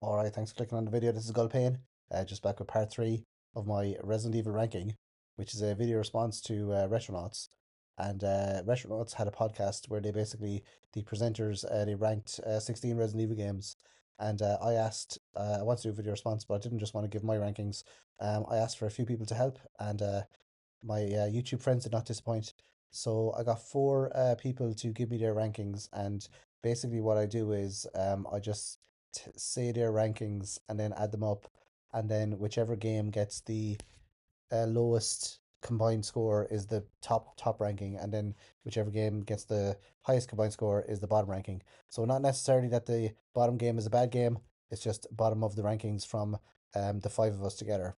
Alright, thanks for clicking on the video. This is Gulpain, just back with part 3 of my Resident Evil ranking, which is a video response to Retronauts. And Retronauts had a podcast where the presenters, they ranked 16 Resident Evil games. And I wanted to do a video response, but I didn't just want to give my rankings. I asked for a few people to help, and my YouTube friends did not disappoint. So I got four people to give me their rankings, and basically what I do is I just say their rankings and then add them up, and then whichever game gets the lowest combined score is the top ranking, and then whichever game gets the highest combined score is the bottom ranking. So not necessarily that the bottom game is a bad game; it's just bottom of the rankings from the five of us together.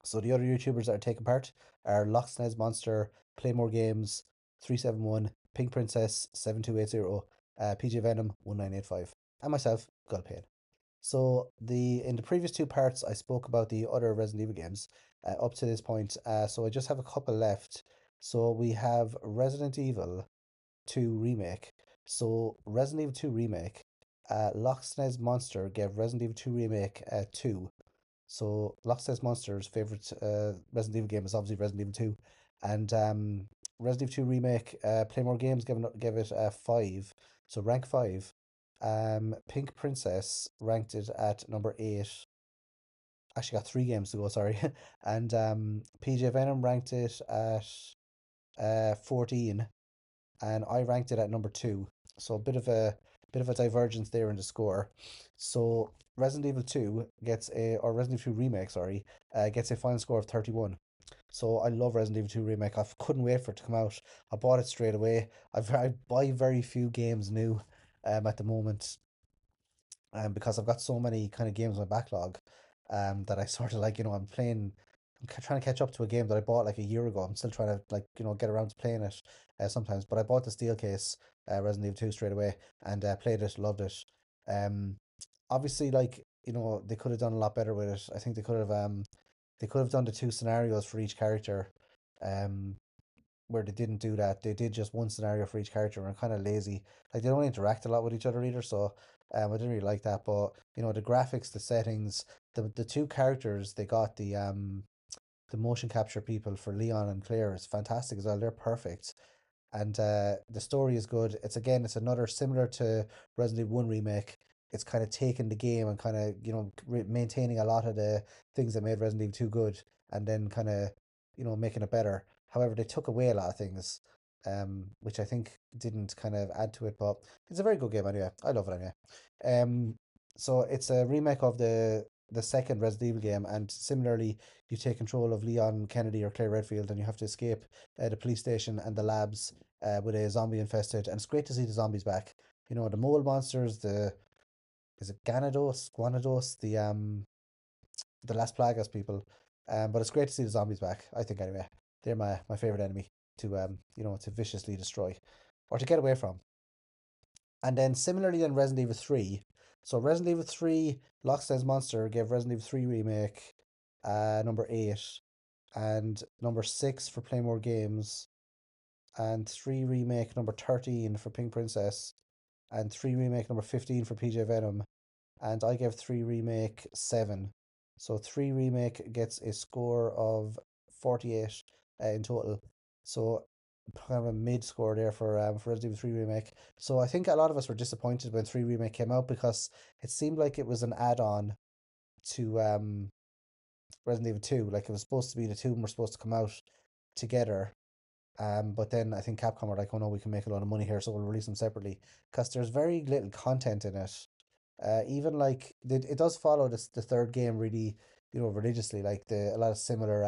So the other YouTubers that are taking part are Locksnez Monster, Playmore Games, 371, Pink Princess, 7280, PJ Venom, 1985, and myself, Gulpain. So in the previous two parts, I spoke about the other Resident Evil games up to this point. So I just have a couple left. So we have Resident Evil 2 Remake. So Resident Evil 2 Remake, Locksnez Monster gave Resident Evil 2 Remake 2. So Loch Ness Monster's favorite Resident Evil game is obviously Resident Evil 2, and Resident Evil 2 Remake, Playmore Games gave it a 5, so rank 5. Pink Princess ranked it at number 8. Actually, got three games to go. Sorry, and PJ Venom ranked it at 14, and I ranked it at number 2. So a bit of a divergence there in the score. So Resident Evil 2 or Resident Evil 2 Remake, sorry, gets a final score of 31. So I love Resident Evil 2 Remake. I couldn't wait for it to come out. I bought it straight away. I buy very few games new at the moment, because I've got so many kind of games in my backlog, that I sort of like, trying to catch up to a game that I bought like a year ago. I'm still trying to like, get around to playing it sometimes. But I bought the steel case, Resident Evil 2 straight away, and played it, loved it. Um, Obviously, like, they could have done a lot better with it. I think they could have done the two scenarios for each character, um, where they didn't do that. They did just one scenario for each character and kind of lazy. Like they don't interact a lot with each other either, so I didn't really like that. But the graphics, the settings, the two characters they got the motion capture people for Leon and Claire is fantastic as well. They're perfect. And the story is good. It's another similar to Resident Evil 1 remake. It's kind of taking the game and kind of, maintaining a lot of the things that made Resident Evil 2 good, and then kind of, making it better. However, they took away a lot of things, which I think didn't kind of add to it, but it's a very good game anyway. I love it anyway. Um, so it's a remake of the second Resident Evil game, and similarly, you take control of Leon Kennedy or Claire Redfield, and you have to escape the police station and the labs with a zombie infested. And it's great to see the zombies back. The mole monsters, the is it Guanados, the Las Plagas people. But it's great to see the zombies back. I think anyway, they're my favorite enemy to viciously destroy or to get away from. And then similarly in Resident Evil 3, so Resident Evil 3 Lockstein's Monster gave Resident Evil 3 Remake number 8, and number 6 for Playmore Games, and 3 Remake number 13 for Pink Princess, and 3 Remake number 15 for PJ Venom, and I gave 3 Remake 7. So 3 Remake gets a score of 48 in total. So kind of a mid score there for Resident Evil 3 Remake. So I think a lot of us were disappointed when 3 Remake came out because it seemed like it was an add-on to Resident Evil 2. Like it was supposed to be the two of them were supposed to come out together. But then I think Capcom were like, oh no, we can make a lot of money here, so we'll release them separately because there's very little content in it. Even like it does follow the third game really, religiously. Like a lot of similar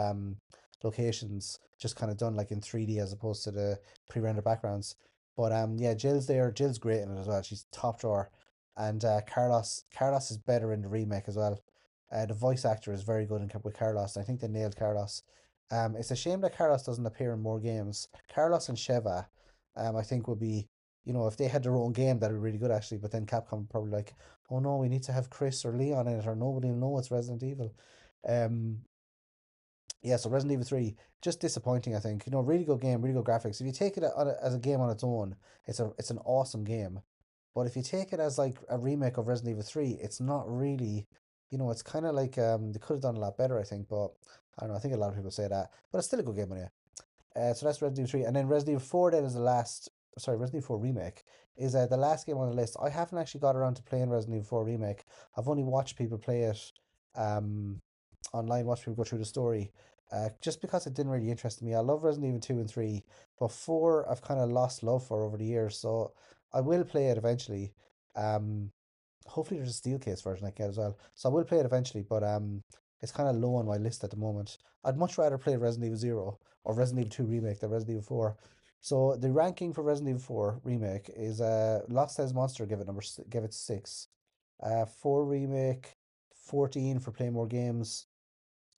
locations, just kind of done like in 3D as opposed to the pre-rendered backgrounds. But yeah, Jill's there. Jill's great in it as well. She's top drawer, and Carlos is better in the remake as well. The voice actor is very good with Carlos. I think they nailed Carlos. It's a shame that Carlos doesn't appear in more games. Carlos and Sheva, I think would be, if they had their own game, that'd be really good actually. But then Capcom would probably like, oh no, we need to have Chris or Leon in it, or nobody will know it's Resident Evil. Um, yeah, so Resident Evil 3, just disappointing, I think. Really good game, really good graphics. If you take it as a game on its own, it's an awesome game. But if you take it as like a remake of Resident Evil 3, it's not really, it's kind of like they could have done a lot better, I think. But I don't know. I think a lot of people say that, but it's still a good game anyway. So that's Resident Evil 3, and then Resident Evil 4 then is the last. Sorry, Resident Evil 4 Remake is the last game on the list. I haven't actually got around to playing Resident Evil 4 Remake. I've only watched people play it um, online, watched people go through the story, just because it didn't really interest me. I love Resident Evil 2 and 3, but 4 I've kind of lost love for over the years, so I will play it eventually. Um, Hopefully there's a steel case version I can get as well. So I will play it eventually, but it's kind of low on my list at the moment. I'd much rather play Resident Evil 0 or Resident Evil 2 Remake than Resident Evil 4. So the ranking for Resident Evil 4 Remake is Lost Says Monster give it 6. 4 Remake 14 for play more games,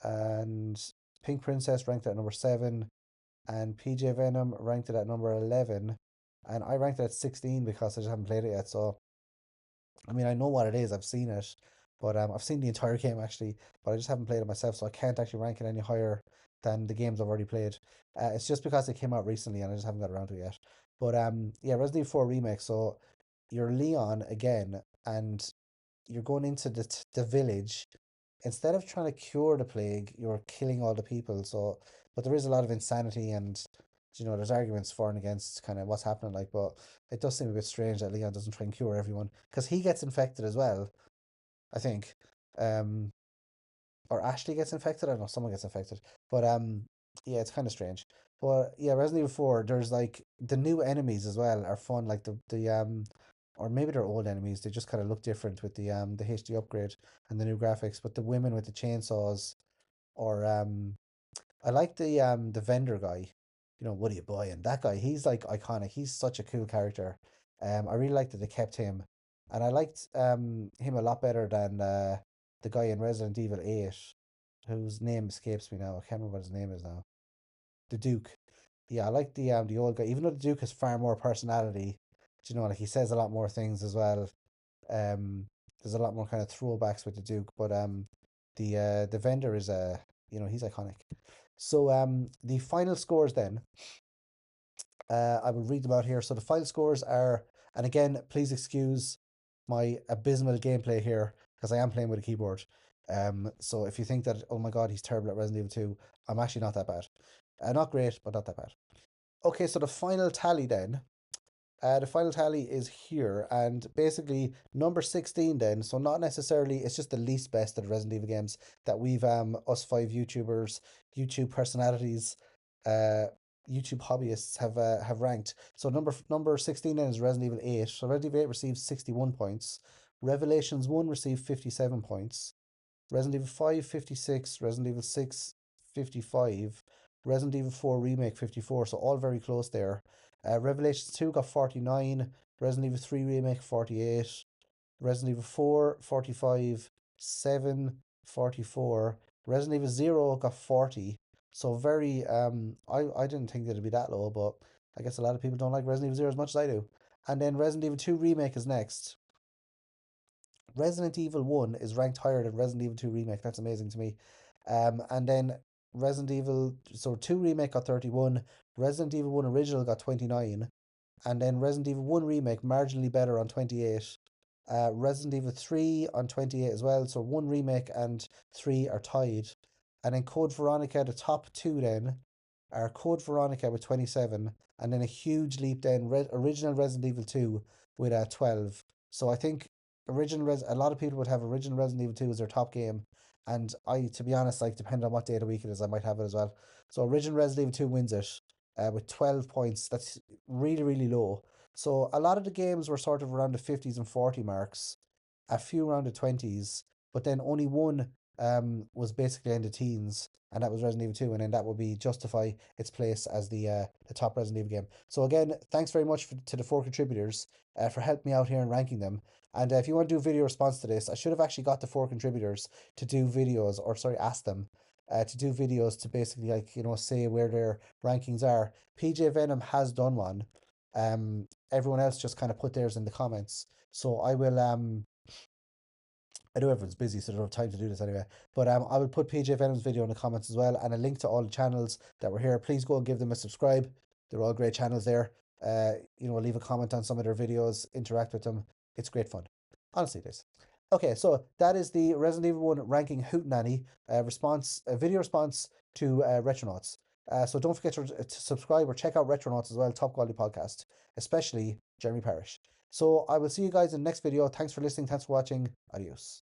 and Pink Princess ranked at number 7, and PJ Venom ranked it at number 11, and I ranked it at 16 because I just haven't played it yet. So I mean, I know what it is. I've seen it, but I've seen the entire game actually, but I just haven't played it myself, so I can't actually rank it any higher than the games I've already played. It's just because it came out recently and I just haven't got around to it yet. But yeah, Resident Evil 4 Remake. So you're Leon again, and you're going into the village. Instead of trying to cure the plague, you're killing all the people. So, but there is a lot of insanity, and there's arguments for and against kind of what's happening. Like, but it does seem a bit strange that Leon doesn't try and cure everyone because he gets infected as well. I think, um, or Ashley gets infected. I don't know, someone gets infected, but yeah, it's kind of strange. But yeah, Resident Evil 4, there's like the new enemies as well are fun. Like or maybe they're old enemies. They just kind of look different with the HD upgrade and the new graphics. But the women with the chainsaws, or I like the vendor guy. What are you buying? That guy, he's like iconic. He's such a cool character. I really liked that they kept him, and I liked him a lot better than the guy in Resident Evil 8, whose name escapes me now. I can't remember what his name is now. The Duke. Yeah, I like the old guy. Even though the Duke has far more personality, like he says a lot more things as well. Um, there's a lot more kind of throwbacks with the Duke, but the vendor is he's iconic. So the final scores then, I will read them out here. So the final scores are, and again, please excuse my abysmal gameplay here because I am playing with a keyboard. So if you think that, oh my God, he's terrible at Resident Evil 2, I'm actually not that bad. Not great, but not that bad. Okay, so the final tally is here, and basically number 16 then, so not necessarily, it's just the least best of the Resident Evil games that we've, us five YouTubers, YouTube personalities, uh, YouTube hobbyists have ranked. So number 16 then is Resident Evil 8. So Resident Evil 8 received 61 points. Revelations 1 received 57 points. Resident Evil 5, 56. Resident Evil 6, 55. Resident Evil 4 Remake 54. So all very close there. Revelations 2 got 49. Resident Evil 3 Remake 48. Resident Evil 4 45. 7 44. Resident Evil 0 got 40. So very I didn't think that it'd be that low, but I guess a lot of people don't like Resident Evil 0 as much as I do. And then Resident Evil 2 Remake is next. Resident Evil 1 is ranked higher than Resident Evil 2 Remake. That's amazing to me. And then Resident Evil, so 2 Remake got 31, Resident Evil 1 Original got 29, and then Resident Evil 1 Remake marginally better on 28. Resident Evil 3 on 28 as well, so 1 Remake and 3 are tied. And then Code Veronica, the top two then, are Code Veronica with 27, and then a huge leap then, original Resident Evil 2 with 12. So I think a lot of people would have original Resident Evil 2 as their top game, and I, to be honest, like depending on what day of the week it is, I might have it as well. So original Resident Evil 2 wins it with 12 points. That's really, really low. So a lot of the games were sort of around the 50s and 40 marks, a few around the 20s, but then only one was basically in the teens, and that was Resident Evil 2, and then that would be justify its place as the top Resident Evil game. So again, thanks very much to the four contributors for helping me out here and ranking them. And if you want to do a video response to this, I should have actually got the four contributors to do videos, or sorry, ask them to do videos to basically say where their rankings are. PJ Venom has done one. Everyone else just kind of put theirs in the comments. So I will I know everyone's busy, so they don't have time to do this anyway. But I will put PJ Venom's video in the comments as well, and a link to all the channels that were here. Please go and give them a subscribe. They're all great channels there. leave a comment on some of their videos, interact with them. It's great fun. Honestly, it is. Okay, so that is the Resident Evil 1 ranking hootenanny video response to Retronauts. So don't forget to subscribe or check out Retronauts as well, top quality podcast, especially Jeremy Parish. So I will see you guys in the next video. Thanks for listening. Thanks for watching. Adios.